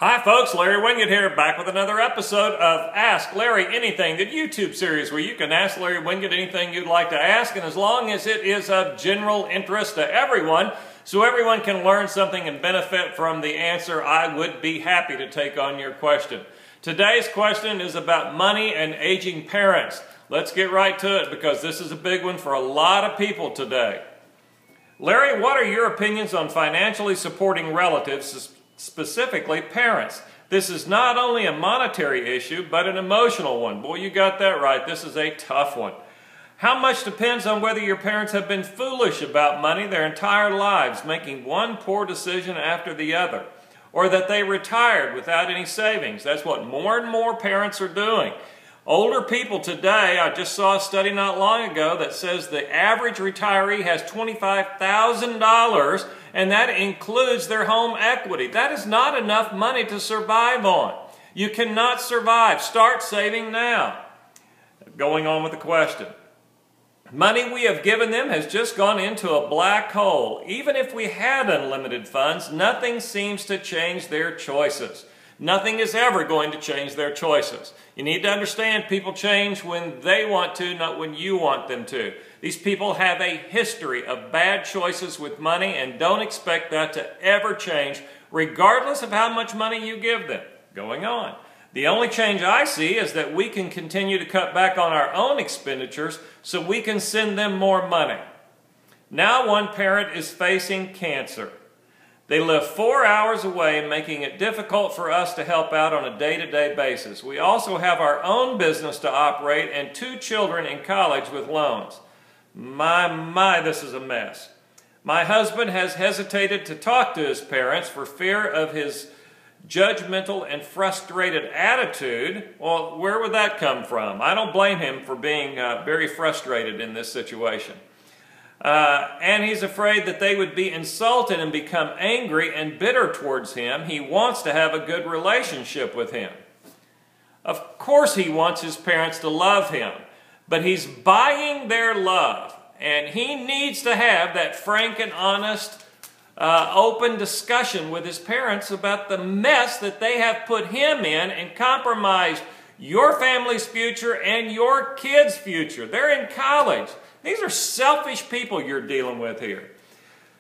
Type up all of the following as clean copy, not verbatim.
Hi folks, Larry Winget here, back with another episode of Ask Larry Anything, the YouTube series where you can ask Larry Winget anything you'd like to ask, and as long as it is of general interest to everyone, so everyone can learn something and benefit from the answer, I would be happy to take on your question. Today's question is about money and aging parents. Let's get right to it because this is a big one for a lot of people today. Larry, what are your opinions on financially supporting relatives, specifically parents? This is not only a monetary issue, but an emotional one. Boy, you got that right. This is a tough one. How much depends on whether your parents have been foolish about money their entire lives, making one poor decision after the other, or that they retired without any savings. That's what more and more parents are doing. Older people today, I just saw a study not long ago that says the average retiree has $25,000, and that includes their home equity. That is not enough money to survive on. You cannot survive. Start saving now. Going on with the question. Money we have given them has just gone into a black hole. Even if we had unlimited funds, nothing seems to change their choices. Nothing is ever going to change their choices. You need to understand people change when they want to, not when you want them to. These people have a history of bad choices with money and don't expect that to ever change, regardless of how much money you give them. Going on. The only change I see is that we can continue to cut back on our own expenditures so we can send them more money. Now one parent is facing cancer. They live 4 hours away, making it difficult for us to help out on a day-to-day basis. We also have our own business to operate and 2 children in college with loans. My, this is a mess. My husband has hesitated to talk to his parents for fear of his judgmental and frustrated attitude. Well, where would that come from? I don't blame him for being very frustrated in this situation. And he's afraid that they would be insulted and become angry and bitter towards him. He wants to have a good relationship with him. Of course he wants his parents to love him, but he's buying their love. And he needs to have that frank and honest, open discussion with his parents about the mess that they have put him in and compromised your family's future and your kids' future. They're in college. These are selfish people you're dealing with here.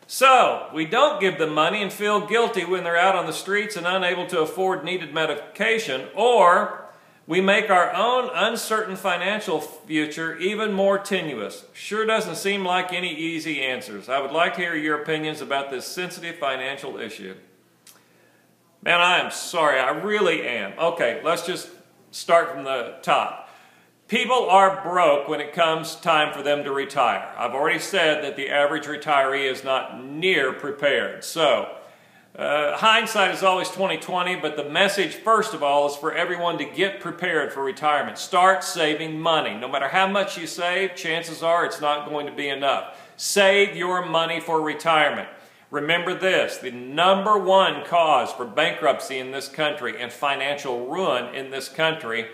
So, we don't give them money and feel guilty when they're out on the streets and unable to afford needed medication, or we make our own uncertain financial future even more tenuous. Sure doesn't seem like any easy answers. I would like to hear your opinions about this sensitive financial issue. Man, I am sorry. I really am. Okay, let's just start from the top. People are broke when it comes time for them to retire. I've already said that the average retiree is not near prepared. So, hindsight is always 20/20, but the message, first of all, is for everyone to get prepared for retirement. Start saving money. No matter how much you save, chances are it's not going to be enough. Save your money for retirement. Remember this, the #1 cause for bankruptcy in this country and financial ruin in this country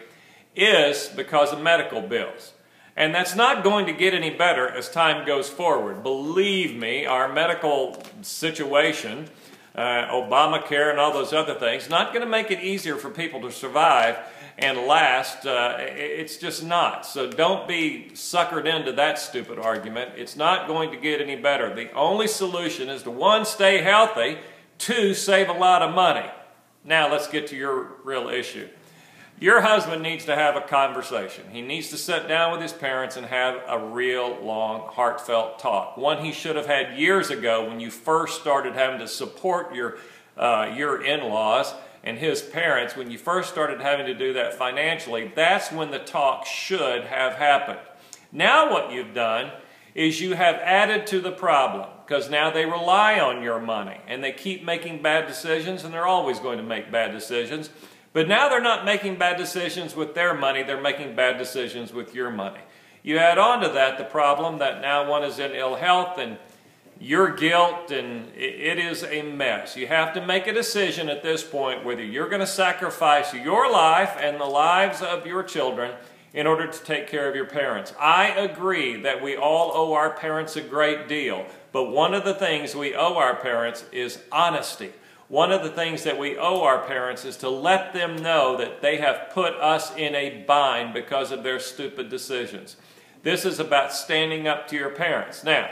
is because of medical bills. And that's not going to get any better as time goes forward. Believe me, our medical situation, Obamacare and all those other things, not going to make it easier for people to survive and last. It's just not. So don't be suckered into that stupid argument. It's not going to get any better. The only solution is to 1, stay healthy, 2, save a lot of money. Now let's get to your real issue. Your husband needs to have a conversation. He needs to sit down with his parents and have a real long, heartfelt talk. One he should have had years ago when you first started having to support your in-laws and his parents. When you first started having to do that financially, that's when the talk should have happened. Now what you've done is you have added to the problem because now they rely on your money and they keep making bad decisions, and they're always going to make bad decisions. But now they're not making bad decisions with their money, they're making bad decisions with your money. You add on to that the problem that now one is in ill health and your guilt, and it is a mess. You have to make a decision at this point whether you're going to sacrifice your life and the lives of your children in order to take care of your parents. I agree that we all owe our parents a great deal, but one of the things we owe our parents is honesty. one of the things that we owe our parents is to let them know that they have put us in a bind because of their stupid decisions. This is about standing up to your parents. Now,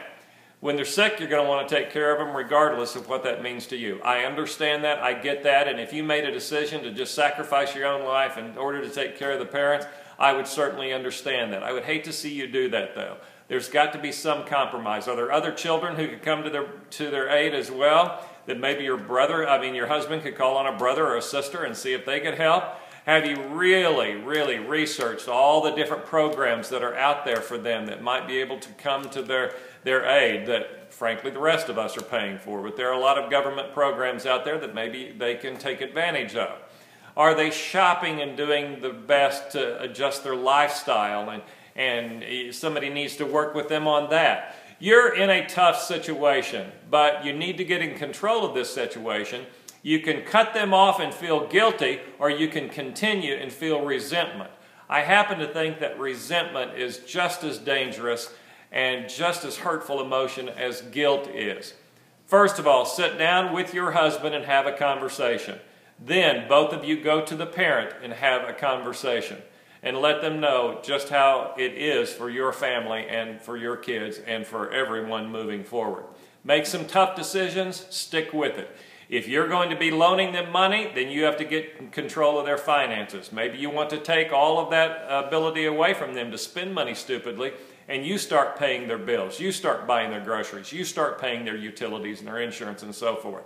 when they're sick, you're going to want to take care of them regardless of what that means to you. I understand that. I get that. And if you made a decision to just sacrifice your own life in order to take care of the parents, I would certainly understand that. I would hate to see you do that, though. There's got to be some compromise. Are there other children who could come to their aid as well? That maybe your husband could call on a brother or a sister and see if they could help? Have you really, really researched all the different programs that are out there for them that might be able to come to their aid that, frankly, the rest of us are paying for? But there are a lot of government programs out there that maybe they can take advantage of. Are they shopping and doing the best to adjust their lifestyle, and somebody needs to work with them on that? You're in a tough situation, but you need to get in control of this situation. You can cut them off and feel guilty, or you can continue and feel resentment. I happen to think that resentment is just as dangerous and just as hurtful emotion as guilt is. First of all, sit down with your husband and have a conversation. Then both of you go to the parent and have a conversation and let them know just how it is for your family and for your kids and for everyone moving forward. Make some tough decisions, stick with it. If you're going to be loaning them money, then you have to get control of their finances. Maybe you want to take all of that ability away from them to spend money stupidly, and you start paying their bills. You start buying their groceries. You start paying their utilities and their insurance and so forth.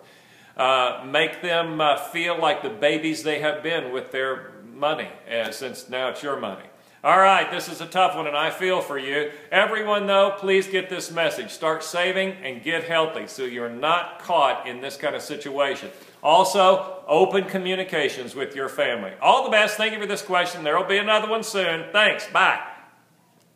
Make them feel like the babies they have been with their money, since now it's your money. All right, this is a tough one, and I feel for you. Everyone, though, please get this message. Start saving and get healthy so you're not caught in this kind of situation. Also, open communications with your family. All the best. Thank you for this question. There will be another one soon. Thanks. Bye.